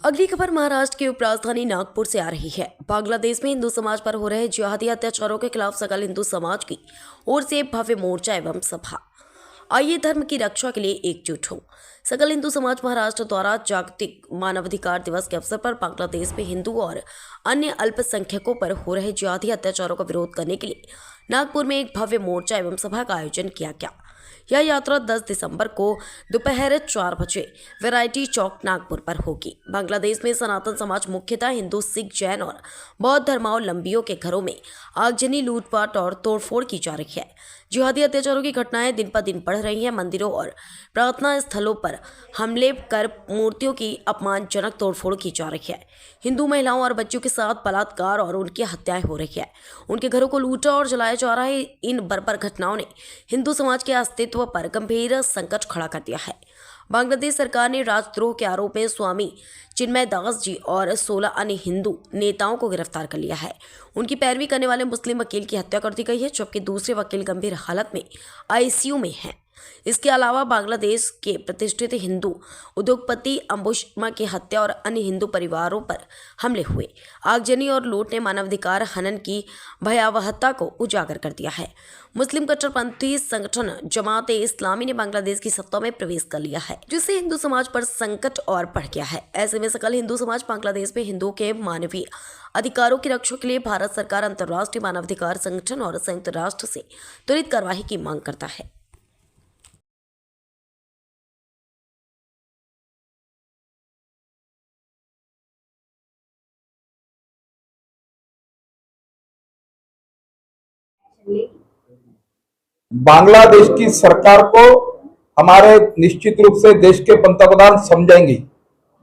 अगली खबर महाराष्ट्र की उपराजधानी नागपुर से आ रही है। बांग्लादेश में हिंदू समाज पर हो रहे जिहादी अत्याचारों के खिलाफ सकल हिंदू समाज की ओर से भव्य मोर्चा एवं सभा। आइए धर्म की रक्षा के लिए एकजुट हो। सकल हिंदू समाज महाराष्ट्र द्वारा जागतिक मानवाधिकार दिवस के अवसर पर बांग्लादेश में हिंदू और अन्य अल्पसंख्यकों पर हो रहे जिहादी अत्याचारों का विरोध करने के लिए नागपुर में एक भव्य मोर्चा एवं सभा का आयोजन किया गया। यह यात्रा 10 दिसंबर को दोपहर 4 बजे वैरायटी चौक नागपुर पर होगी। बांग्लादेश में सनातन समाज मुख्यतः हिंदू, सिख, जैन और बौद्ध धर्मावलंबियों के घरों में आगजनी, लूटपाट और तोड़फोड़ की जा रही है। जिहादी अत्याचारों की घटनाएं दिन पर दिन बढ़ रही हैं। मंदिरों और प्रार्थना स्थलों पर हमले कर मूर्तियों की अपमानजनक तोड़फोड़ की जा रही है। हिंदू महिलाओं और बच्चों के साथ बलात्कार और उनकी हत्याएं हो रही है। उनके घरों को लूटा और जलाया जा रहा है। इन बर्बर घटनाओं ने हिंदू समाज के अस्तित्व पर गंभीर संकट खड़ा कर दिया है। बांग्लादेश सरकार ने राजद्रोह के आरोप में स्वामी चिन्मय दास जी और 16 अन्य हिंदू नेताओं को गिरफ्तार कर लिया है। उनकी पैरवी करने वाले मुस्लिम वकील की हत्या कर दी गई है, जबकि दूसरे वकील गंभीर हालत में आईसीयू में हैं। इसके अलावा बांग्लादेश के प्रतिष्ठित हिंदू उद्योगपति अंबुशमा की हत्या और अन्य हिंदू परिवारों पर हमले हुए। आगजनी और लूट ने मानवाधिकार हनन की भयावहता को उजागर कर दिया है। मुस्लिम कट्टरपंथी संगठन जमात ए इस्लामी ने बांग्लादेश की सत्ता में प्रवेश कर लिया है, जिससे हिंदू समाज पर संकट और बढ़ गया है। ऐसे में सकल हिंदू समाज बांग्लादेश में हिंदुओं के मानवीय अधिकारों की रक्षा के लिए भारत सरकार, अंतर्राष्ट्रीय मानवाधिकार संगठन और संयुक्त राष्ट्र से त्वरित कार्रवाई की मांग करता है। बांग्लादेश की सरकार को हमारे निश्चित रूप से देश के पंतप्रधान समझेंगे।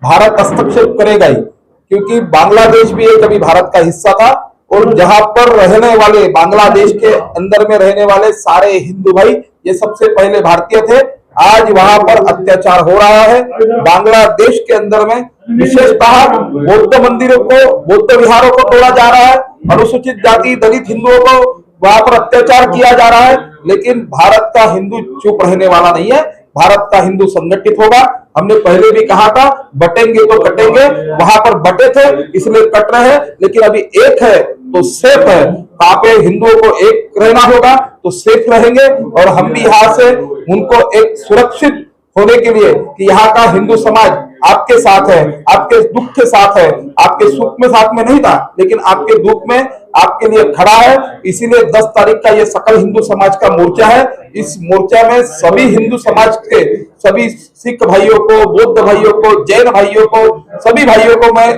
भारत हस्तक्षेप करेगा ही, क्योंकि बांग्लादेश भी एक अभी भारत का हिस्सा था और जहां पर रहने वाले, बांग्लादेश के अंदर में रहने वाले सारे हिंदू भाई ये सबसे पहले भारतीय थे। आज वहां पर अत्याचार हो रहा है। बांग्लादेश के अंदर में विशेषतः बौद्ध मंदिरों को, बौद्ध विहारों को तोड़ा जा रहा है। अनुसूचित जाति, दलित हिंदुओं को वहां पर अत्याचार किया जा रहा है। लेकिन भारत का हिंदू चुप रहने वाला नहीं है। भारत का हिंदू संगठित होगा। हमने पहले भी कहा था, बटेंगे तो कटेंगे। वहां पर बटे थे इसलिए कट रहे हैं, लेकिन अभी एक है तो सेफ है। वहां पे हिंदुओं को एक रहना होगा तो सेफ रहेंगे। और हम भी यहाँ से उनको एक सुरक्षित होने के लिए कि यहाँ का हिंदू समाज आपके साथ है, आपके दुख के साथ है, आपके सुख में साथ में नहीं था, लेकिन आपके दुख में आपके लिए खड़ा है। इसीलिए 10 तारीख का ये सकल हिंदू समाज का मोर्चा है। इस मोर्चा में सभी हिंदू समाज के सभी सिख भाइयों को, बौद्ध भाइयों को, जैन भाइयों को, सभी भाइयों को मैं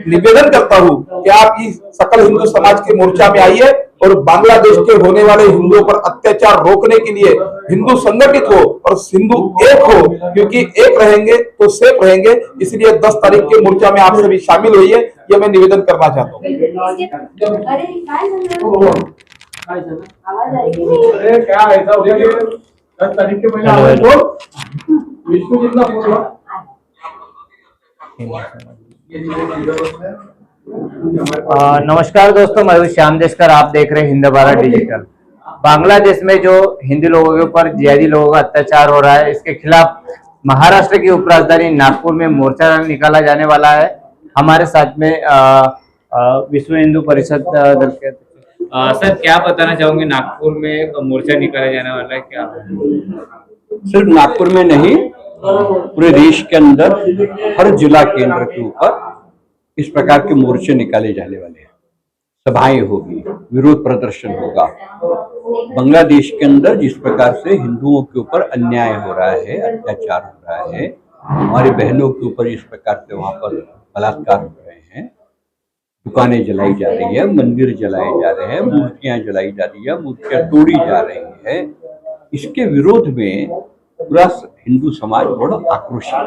निवेदन करता हूं कि आप इस सकल हिंदू समाज के मोर्चा में आइए और बांग्लादेश के होने वाले हिंदुओं पर अत्याचार रोकने के लिए हिंदू संगठित हो और हिंदू एक हो, क्योंकि एक रहेंगे तो सेफ रहेंगे। इसलिए 10 तारीख के मोर्चा में आप सभी शामिल होइए, ये मैं निवेदन करना चाहता हूँ। क्या ऐसा 10 तारीख के पहले विष्णु जितना नमस्कार दोस्तों, मैं हूं श्याम देशकर। आप देख रहे हैं हिंद भारत डिजिटल। बांग्लादेश में जो हिंदू लोगों के ऊपर जिहादी लोगों का अत्याचार हो रहा है, इसके खिलाफ महाराष्ट्र की उपराजधानी नागपुर में मोर्चा निकाला जाने वाला है। हमारे साथ में विश्व हिंदू परिषद दल के सर, क्या बताना चाहोगे? नागपुर में मोर्चा निकाला जाने वाला है, क्या? सिर्फ नागपुर में नहीं, पूरे देश के अंदर हर जिला केंद्र के ऊपर इस प्रकार के मोर्चे निकाले जाने वाले हैं। सभाएं होगी, विरोध प्रदर्शन होगा। बांग्लादेश के अंदर जिस प्रकार से हिंदुओं के ऊपर अन्याय हो रहा है, अत्याचार हो रहा है, हमारी बहनों के ऊपर इस प्रकार से वहां पर बलात्कार हो रहे हैं, दुकानें जलाई जा रही है, मंदिर जलाए जा रहे हैं, मूर्तियां जलाई जा रही है, मूर्तियां तोड़ी जा रही है, इसके विरोध में पूरा हिंदू समाज बड़ा आक्रोशित है।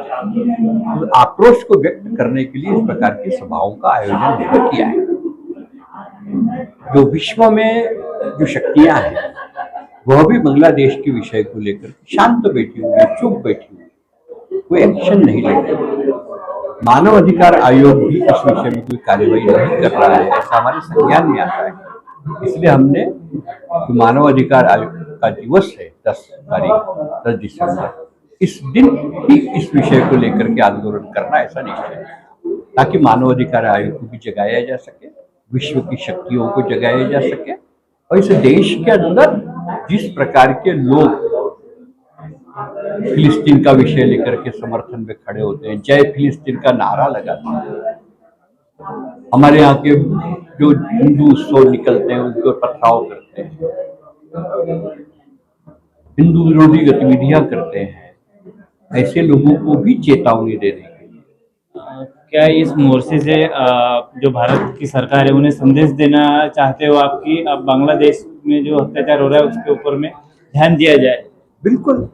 आक्रोश को व्यक्त करने के लिए इस प्रकार की सभाओं का आयोजन किया है। जो विश्व में जो शक्तियां हैं वह भी बांग्लादेश के विषय को लेकर शांत बैठी हुई, चुप बैठी हुई, कोई एक्शन नहीं ले रही। मानव अधिकार आयोग भी इस विषय में कोई कार्यवाही नहीं कर रहा है, ऐसा हमारे संज्ञान में आता है। इसलिए हमने मानव अधिकार आयोग का दिवस है 10 दिसंबर, इस दिन ही इस विषय को लेकर के आंदोलन करना ऐसा निश्चय है। ताकि मानवाधिकार आयोग को भी जगाया जा सके, विश्व की शक्तियों को जगाया जा सके, और इस देश के अंदर जिस प्रकार के लोग फिलिस्तीन का विषय लेकर के समर्थन में खड़े होते हैं, जय फिलिस्तीन का नारा लगाते हैं, हमारे यहाँ के जो हिंदू उत्सव निकलते हैं उनके पथराव करते हैं, हिंदू विरोधी गतिविधियां करते हैं, ऐसे लोगों को भी चेतावनी देने के लिए क्या इस मोर्चे से जो भारत की सरकार है उन्हें संदेश देना चाहते हो आप कि अब बांग्लादेश में जो अत्याचार हो रहा है उसके ऊपर में ध्यान दिया जाए? बिल्कुल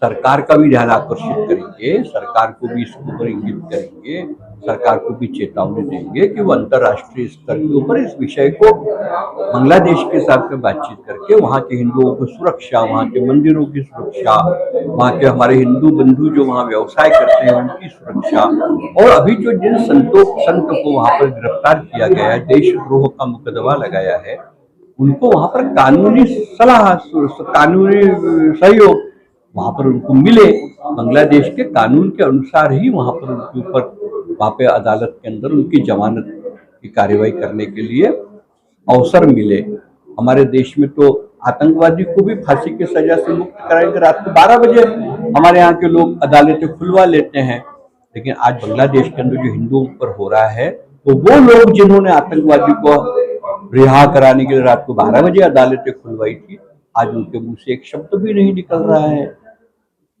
सरकार का भी ध्यान आकर्षित करेंगे, सरकार को भी इसके ऊपर इंगित करेंगे, सरकार को भी चेतावनी देंगे कि वो अंतर्राष्ट्रीय स्तर के ऊपर इस विषय को बांग्लादेश के साथ में बातचीत करके वहाँ के हिंदुओं को सुरक्षा, वहाँ के मंदिरों की सुरक्षा, वहाँ के हमारे हिंदू बंधु जो वहाँ व्यवसाय करते हैं उनकी सुरक्षा, और अभी जो जिन संत को वहाँ पर गिरफ्तार किया गया है, देशद्रोह का मुकदमा लगाया है, उनको वहाँ पर कानूनी सलाह, कानूनी सहयोग वहाँ पर उनको मिले, बांग्लादेश के कानून के अनुसार ही वहाँ पर उनके ऊपर वहाँ पे अदालत के अंदर उनकी जमानत की कार्रवाई करने के लिए अवसर मिले। हमारे देश में तो आतंकवादी को भी फांसी की सजा से मुक्त कराएंगे, रात को 12 बजे हमारे यहाँ के लोग अदालतें खुलवा लेते हैं, लेकिन आज बांग्लादेश के अंदर जो हिंदुओं पर हो रहा है, तो वो लोग जिन्होंने आतंकवादी को रिहा कराने के लिए रात को 12 बजे अदालतें खुलवाई थी, आज उनके मुंह से एक शब्द भी नहीं निकल रहा है।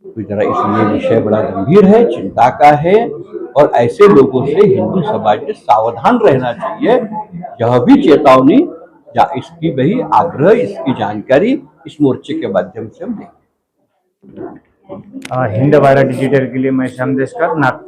तो जरा इसलिए विषय बड़ा गंभीर है, चिंता का है, और ऐसे लोगों से हिंदू समाज ने सावधान रहना चाहिए। यह भी चेतावनी या इसकी भी आग्रह, इसकी जानकारी इस मोर्चे के माध्यम से हम देंगे। हिंद भारत डिजिटल के लिए मैं श्याम देशकर, नागपुर।